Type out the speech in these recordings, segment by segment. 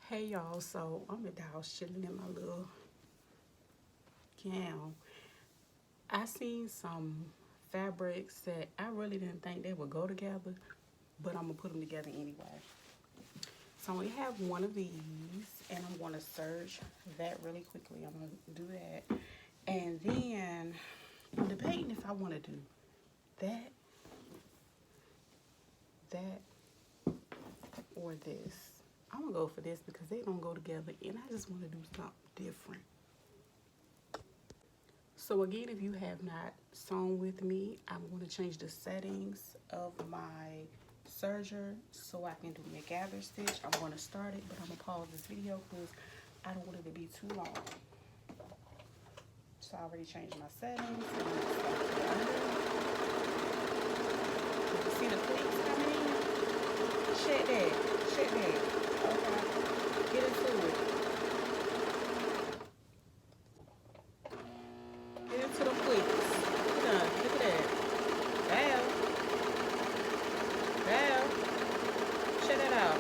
Hey y'all, so I'm at the house chilling in my little gown. I seen some fabrics that I really didn't think they would go together, but I'm gonna put them together anyway. So we have one of these, and I'm gonna serge that really quickly. I'm gonna do that, and then I'm debating if I want to do that, that, or this. I'm gonna go for this because they don't go together, and I just want to do something different. So again, if you have not sewn with me, I'm going to change the settings of my serger so I can do my gather stitch. I'm going to start it, but I'm going to pause this video because I don't want it to be too long. So I already changed my settings. See the pleats coming in? Shake that. Shake that. Okay. Get into it. Get into the pleats. Look at that. Val. Val. Check that out.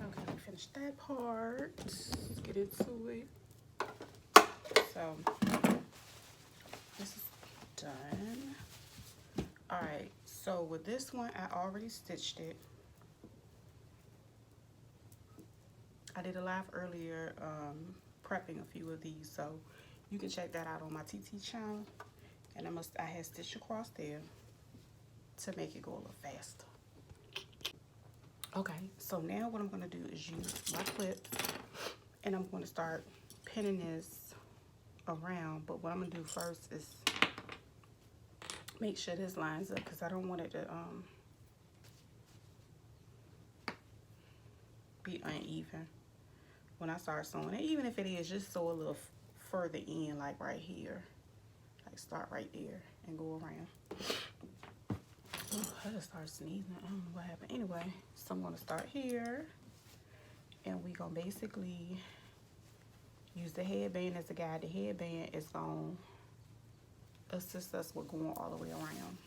Okay, finish that part. Let's get into it. So this is done. Alright, so with this one, I already stitched it. I did a live earlier prepping a few of these, so you can check that out on my TT channel. And I had stitched across there to make it go a little faster. Okay, so now what I'm going to do is use my clips, and I'm going to start pinning this around. But what I'm going to do first is make sure this lines up because I don't want it to be uneven when I start sewing it. Even if it is, just sew a little further in, like right here. Like start right there and go around. Oh, I just started sneezing. I don't know what happened. Anyway, so I'm going to start here. And we're going to basically use the headband as a guide. The headband is going to assist us with going all the way around.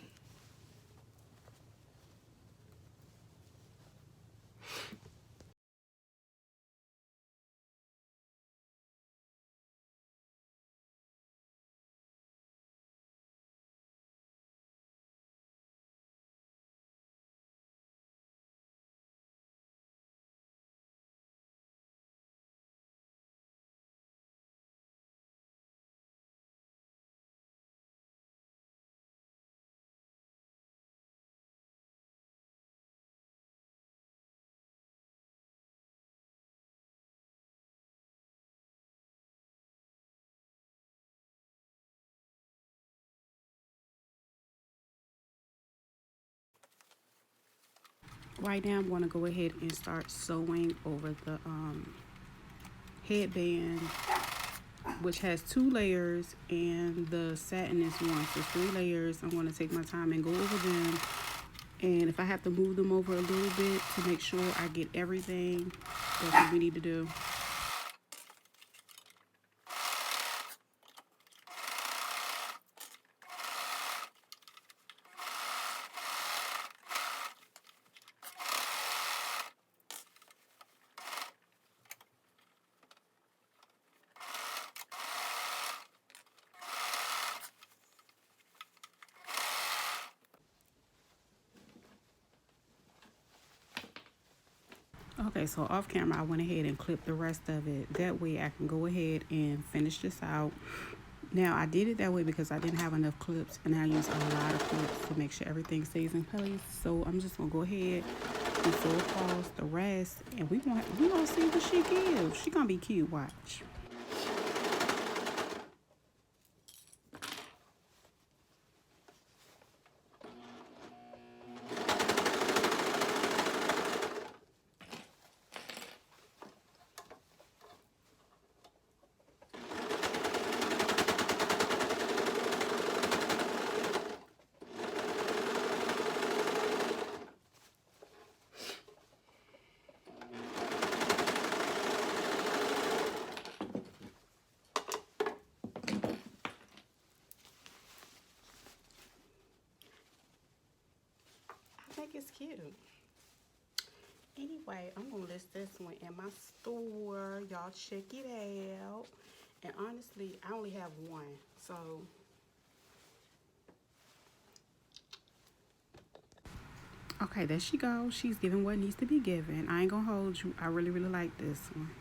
Right now, I'm going to go ahead and start sewing over the headband, which has 2 layers, and the satin is 1. So 3 layers. I'm going to take my time and go over them. And if I have to move them over a little bit to make sure I get everything, that's what we need to do. Okay, so off camera, I went ahead and clipped the rest of it. That way I can go ahead and finish this out. Now, I did it that way because I didn't have enough clips, and I used a lot of clips to make sure everything stays in place. So I'm just going to go ahead and sew across the rest, and we gonna see what she gives. She going to be cute, watch. cute. Anyway, I'm gonna list this one in my store. Y'all check it out. And honestly, I only have one. So okay, there she goes. She's giving what needs to be given. I ain't gonna hold you. I really, really like this one.